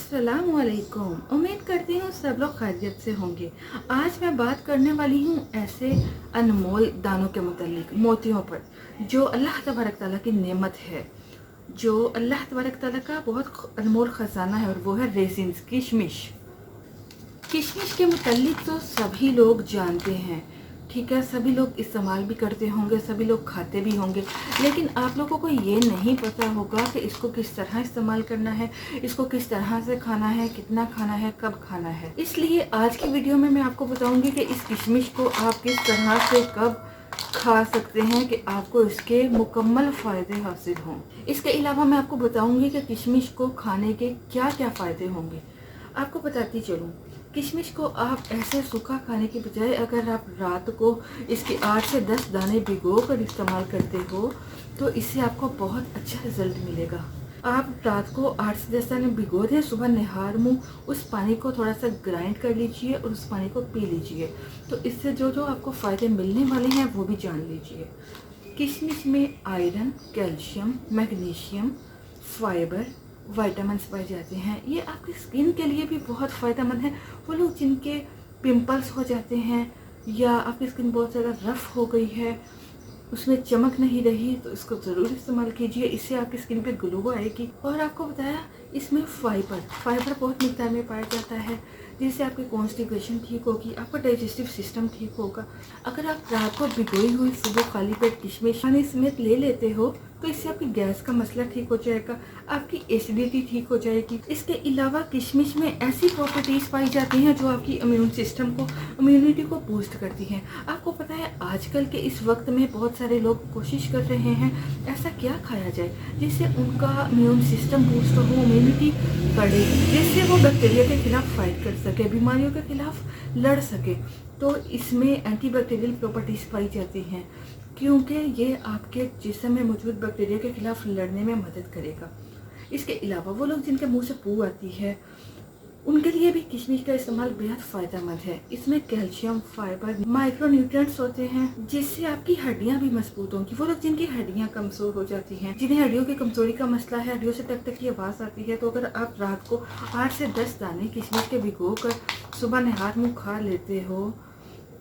अस्सलाम वालेकुम। उम्मीद करती हूँ सब लोग खैरियत से होंगे। आज मैं बात करने वाली हूँ ऐसे अनमोल दानों के मुतालिक, मोतियों पर, जो अल्लाह तबारक ताला की नेमत है, जो अल्लाह तबारक ताला का बहुत अनमोल ख़जाना है, और वो है रेजिन्स, किशमिश। किशमिश के मुतालिक तो सभी लोग जानते हैं, ठीक है, सभी लोग इस्तेमाल भी करते होंगे, सभी लोग खाते भी होंगे, लेकिन आप लोगों को ये नहीं पता होगा कि इसको किस तरह इस्तेमाल करना है, इसको किस तरह से खाना है, कितना खाना है, कब खाना है। इसलिए आज की वीडियो में मैं आपको बताऊंगी कि इस किशमिश को आप किस तरह से कब खा सकते हैं कि आपको इसके मुकम्मल फ़ायदे हासिल हों। इसके अलावा मैं आपको बताऊंगी कि किशमिश को खाने के क्या क्या फ़ायदे होंगे। आपको बताती चलूँ, किशमिश को आप ऐसे सूखा खाने की बजाय अगर आप रात को इसके 8 से 10 दाने भिगो कर इस्तेमाल करते हो तो इससे आपको बहुत अच्छा रिजल्ट मिलेगा। आप रात को 8 से 10 दाने भिगो दें, सुबह निहार मुँह उस पानी को थोड़ा सा ग्राइंड कर लीजिए और उस पानी को पी लीजिए, तो इससे जो जो आपको फ़ायदे मिलने वाले हैं वो भी जान लीजिए। किशमिश में iron, calcium, magnesium, fibre, vitamins पाए जाते हैं। ये आपकी स्किन के लिए भी बहुत फ़ायदेमंद है। वो लोग जिनके पिंपल्स हो जाते हैं या आपकी स्किन बहुत ज़्यादा रफ़ हो गई है, उसमें चमक नहीं रही, तो इसको ज़रूर इस्तेमाल कीजिए, इससे आपकी स्किन पे ग्लो आएगी। और आपको बताया इसमें फाइबर बहुत मिकदार में पाया जाता है, जिससे आपकी कॉन्स्टिपेशन ठीक होगी, आपका डाइजेस्टिव सिस्टम ठीक होगा। अगर आप रात को भिगोई हुई सुबह खाली पेट किशमिश पानी समेत ले लेते हो तो इससे आपकी गैस का मसला ठीक हो जाएगा, आपकी एसिडिटी ठीक हो जाएगी। इसके अलावा किशमिश में ऐसी प्रॉपर्टीज़ पाई जाती हैं जो आपकी इम्यून सिस्टम को, इम्यूनिटी को बूस्ट करती हैं। आपको पता है आजकल के इस वक्त में बहुत सारे लोग कोशिश कर रहे हैं ऐसा क्या खाया जाए जिससे उनका इम्यून सिस्टम बूस्ट हो, इम्यूनिटी बढ़े, जिससे वो बैक्टीरिया के खिलाफ फाइट कर सके, बीमारियों के खिलाफ लड़ सके। तो इसमें एंटीबैक्टीरियल प्रॉपर्टीज़ पाई जाती हैं, क्योंकि ये आपके जिस्म में मौजूद बैक्टीरिया के खिलाफ लड़ने में मदद करेगा। इसके अलावा वो लोग जिनके मुंह से पू आती है उनके लिए भी किशमिश का इस्तेमाल बेहद फ़ायदेमंद है। इसमें कैल्शियम, फाइबर, माइक्रो न्यूट्रिएंट्स होते हैं जिससे आपकी हड्डियां भी मजबूत होंगी। वो लोग जिनकी हड्डियां कमज़ोर हो जाती हैं, जिन्हें हड्डियों की कमज़ोरी का मसला है, हड्डियों से टक टक की आवाज़ आती है, तो अगर आप रात को 8 से 10 दाने किशमिश के भिगो कर सुबह निहार मुँह खा लेते हो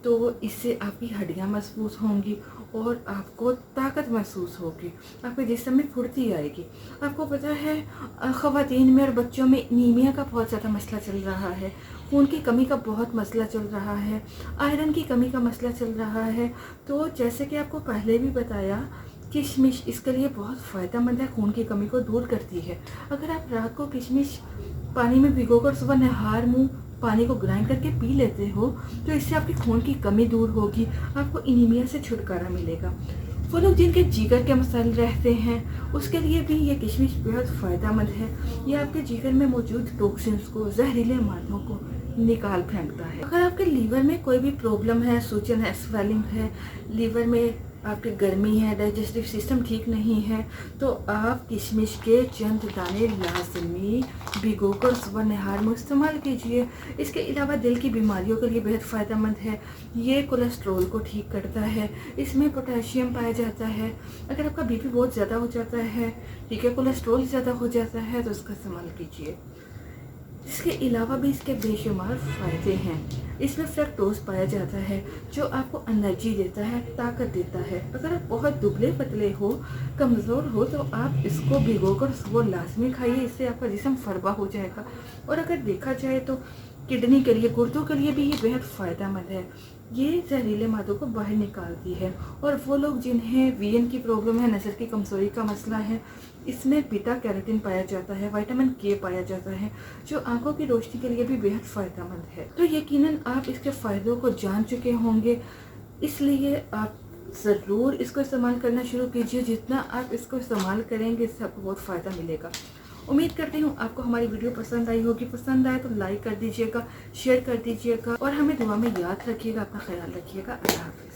तो इससे आपकी हड्डियां मजबूत होंगी और आपको ताकत महसूस होगी, आपके जिस्म में फुर्ती आएगी। आपको पता है ख़वातीन में और बच्चों में एनीमिया का बहुत ज़्यादा मसला चल रहा है, खून की कमी का बहुत मसला चल रहा है, आयरन की कमी का मसला चल रहा है। तो जैसे कि आपको पहले भी बताया, किशमिश इसके लिए बहुत फ़ायदेमंद है, खून की कमी को दूर करती है। अगर आप रात को किशमिश पानी में भिगोकर सुबह निहार मुँह पानी को ग्राइंड करके पी लेते हो तो इससे आपकी खून की कमी दूर होगी, आपको एनीमिया से छुटकारा मिलेगा। वो लोग जिनके जिगर के मसाइल रहते हैं उसके लिए भी ये किशमिश बेहद फ़ायदेमंद है। ये आपके जिगर में मौजूद टॉक्सिन्स को, जहरीले मादों को निकाल फेंकता है। अगर आपके लीवर में कोई भी प्रॉब्लम है, सूजन है, स्वेलिंग है, लीवर में आपकी गर्मी है, डाइजेस्टिव सिस्टम ठीक नहीं है, तो आप किशमिश के चंद दाने लाजमी भिगोकर सुबह निहार में इस्तेमाल कीजिए। इसके अलावा दिल की बीमारियों के लिए बेहद फ़ायदेमंद है। ये कोलेस्ट्रॉल को ठीक करता है, इसमें पोटेशियम पाया जाता है। अगर आपका बीपी बहुत ज़्यादा हो जाता है, ठीक है, कोलेस्ट्रॉल ज़्यादा हो जाता है, तो इसका इस्तेमाल कीजिए। इसके अलावा भी इसके बेशुमार फ़ायदे हैं। इसमें फ्रक्टोज पाया जाता है जो आपको एनर्जी देता है, ताकत देता है। अगर आप बहुत दुबले पतले हो, कमज़ोर हो, तो आप इसको भिगोकर सुबह लाजमी खाइए, इससे आपका जिस्म फरबा हो जाएगा। और अगर देखा जाए तो किडनी के लिए, गुर्दों के लिए भी ये बेहद फ़ायदेमंद है। ये जहरीले मादों को बाहर निकालती है। और वो लोग जिन्हें वीएन की प्रॉब्लम है, नज़र की कमज़ोरी का मसला है, इसमें बीटा कैरोटीन पाया जाता है, विटामिन के पाया जाता है, जो आंखों की रोशनी के लिए भी बेहद फ़ायदेमंद है। तो यकीनन आप इसके फ़ायदों को जान चुके होंगे, इसलिए आप ज़रूर इसको इस्तेमाल करना शुरू कीजिए। जितना आप इसको इस्तेमाल करेंगे इससे आपको बहुत फ़ायदा मिलेगा। उम्मीद करती हूँ आपको हमारी वीडियो पसंद आई होगी। पसंद आए तो लाइक कर दीजिएगा, शेयर कर दीजिएगा और हमें दुआ में याद रखिएगा। अपना ख्याल रखिएगा। अल्लाह हाफ़िज़।